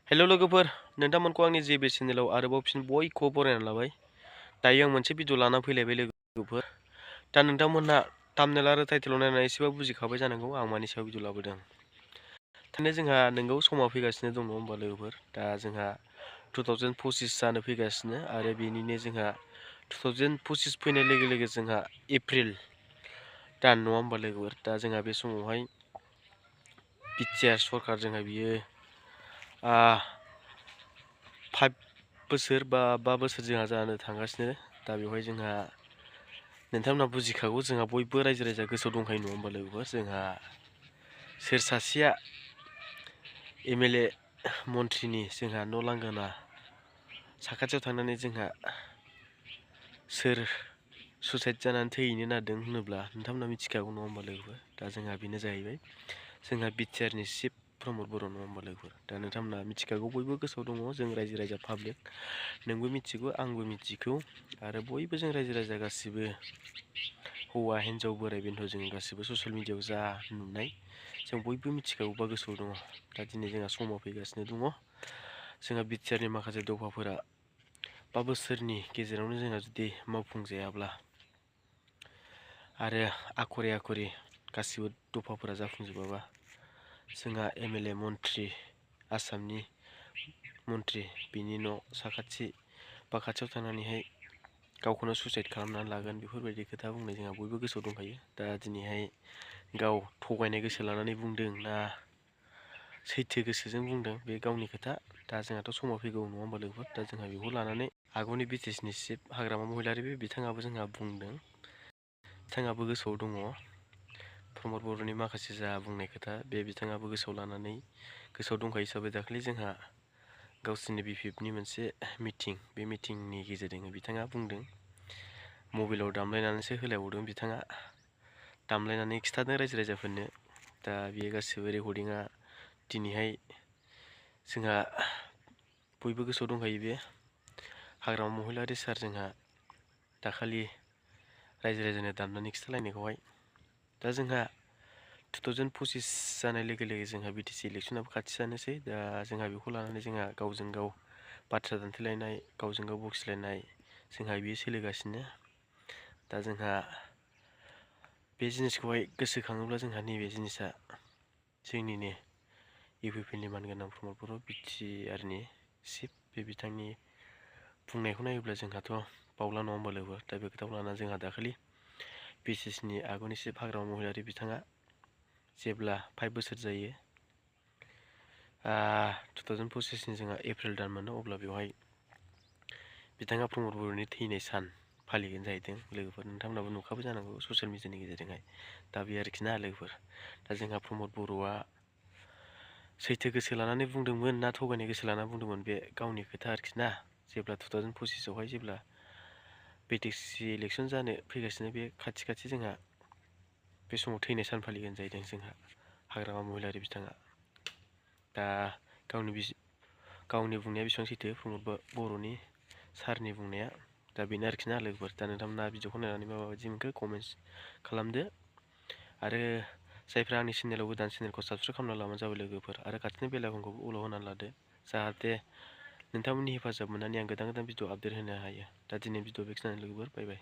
हेल' लोगोफोर नोंथांमोनखौ आंनि जेबे चेनेलाव आरोबाव फिन बयखौबो बरायना लाबाय। दायो आं मोनसे भिडिअ लाना फैलायबाय लोगोफोर। दा नोंथांमोनहा थाम्बनेल आरो टाइटेलाव नायनानै एसेबाबो बुजिखाबाय जानांगौ आं मानि सायाव भिडिअ लाबोदों। थारैनो जोंहा नोंगौ समा फैगासिनो दं नङा होमबा लोगोफोर। दा जोंहा 2025 जानो फैगासिनो आरो बेनिनो जोंहा 2025 फैनाय लोगो लोगो जोंहा एप्रिल दान नङा होमबा लोगोफोर। दा जोंहा बे समावहाय बिटिआर सरखार जोंहा बियो 5 बोसोर बा 5 बोसोर जोंहा जानो थांगासिनो। दा बेवहाय जोंहा नोंथांमोना बुजिखागौ जोंहा बयबो रायजो राजा गोसोआव दंखायो नङा होमबा लोगोफोर। जोंहा सोर सासेया एमएलए मन्थ्रिनि जोंहा न' लांगोना साखाथियाव थांनानै जोंहा सोर सुसाइड जानानै थैहैनो नागिरदों होनोब्ला नोंथांमोना मिथिखागौ नङा होमबा लोगोफोर। दा जोंहा बेनो जाहैबाय जोंहा बिटिआरनि चिफ प्रमद बर' नङा होमबा लोगोफोर। दा नोंथांमोना मिथिखागौ बयबो गोसोआव दङ जों रायजो राजा पाब्लिक नोंबो मिथिगौ आंबो मिथिगौ आरो बयबो जों रायजो राजा गासिबो हौवा हिन्जाव बोराइ बेन्थ' जों गासिबो ससियेल मिडियायाव जा नुनाय जों बयबो मिथिखागौ बा गोसोआव दङ। दा दिनै जोंहा समाव फैगासिनो दङ जोंहा बिटिआरनि माखासे दफाफोरा 5 बोसोरनि गेजेरावनो जोंहा जुदि मावफुंजायाब्ला आरो आखरे आखरे गासिबो दफाफोरा जाफुंजोबाबा जोंहा एमएलए मन्थ्रि आसामनि मन्थ्रि बिनि न' साखाथि बा खाथियाव थांनानैहाय गावखौनो सुसाइड खालामनानै लागोन बेफोरबायदि खोथा बुंनाय जोंहा बयबो गोसोआव दंखायो। दा दिनैहाय गाव थगायनाय गोसो लानानै बुंदों ना सैथो गोसोजों बुंदों बे गावनि खोथा। दा जोंहाथ' समाव फैगौ नङा होमबा लोगोफोर। दा जोंहा बेखौ लानानै आगुनि बिटिसिनि चिफ हाग्रामा महिलारि बिथाङाबो जोंहा बुंदों बिथाङाबो गोसोआव दङ प्रमद बर'नि माखासे जा बुंनाय खोथा बे बिथाङाबो गोसोआव लानानै गोसोआव दंखायो हिसाबै दाखालि जोंहा गावसोरनि बिपिएफनि मोनसे मिटिं बे मिटिंनि गेजेरजों बिथाङा बुंदों मबाइलाव दामलायनानैसो होलायबावदों बिथाङा दामलायनानै खिथादों रायजो राजाफोरनो। दा बेयो गासिबो रेकर्डिंआ दिनैहाय जोंहा बयबो गोसोआव दंखायो बे हाग्रामा महिलारि सार जोंहा दाखालि रायजो राजानो दामनानै खिथालायनायखौहाय। दा जोंहा 2025 जानाय लोगो लोगो जोंहा बिटिसि इलेक्सनाबो खाथि जानोसै। दा जोंहा बेखौ लानानै जोंहा गावजों गाव बाथ्रा दान्थेलायनाय गावजों गाव बखिलायनाय जोंहा बियो सोलिगासिनो। दा जोंहा बे जिनिसखौहाय गोसोखाङोब्ला जोंहा नैबे जिनिसा जोंनिनो इउपिपिएलनि मानगोनां प्रमद बर' बिटिआरनि चिफ बे बिथांनि बुंनायखौ नायोब्ला जोंहाथ' बावला नङा होमबा लोगोफोर। दा बे खोथाखौ लानानै जोंहा दाखालि बिसिसिनि आगुनि चिफ हाग्रामा महिलारि बिथाङा जेब्ला 5 बोसोर जायो 2025 नि जोंहा एप्रिल दान मोनो अब्ला बेवहाय बिथाङा प्रमद बर'नि थैनाय सान फालिगोन जाहैदों लोगोफोर। नोंथांमोनाबो नुखाबाय जानांगौ ससियेल मिडियानि गेजेरजोंहाय। दा बे आरोखि ना लोगोफोर। दा जोंहा प्रमद बर'आ सैथो गोसो लानानै बुंदोंमोन ना थगायनाय गोसो लानानै बुंदोंमोन बे गावनि खोथा आरोखि ना। जेब्ला 2025आवहाय जेब्ला बिटिसि इलेक्सन जानो फैगासिनो बे खाथि खाथि जोंहा बे समाव थैनाय सान फालिगोन जाहैदों जोंहा हाग्रामा महिलारि बिथाङा। दा गावनि बुंनाया बेसेबां सैथो प्रमद बर'नि सारनि बुंनाया दा बेनो आरोखि ना लोगोफोर। दा नोंथांमोना भिडिअखौ नायनानै माबायदि मोनखो कमेन्ट्स खालामदो आरो जायफ्रा आंनि चेनेलाव गोदान चेनेलखौ साबस्क्राइब खालामना लाबानो जाबाय लोगोफोर आरो खाथिनि बेल आइकनखौबो अलाव होनानै लादो जाहाथे नोंथांमोननि हेफाजाब मोननानै आं गोदान भिडिअ आपडेट होनो हायो। दा दिनै भिडिअ बेखिनियानो लोगोफोर बाय बाय।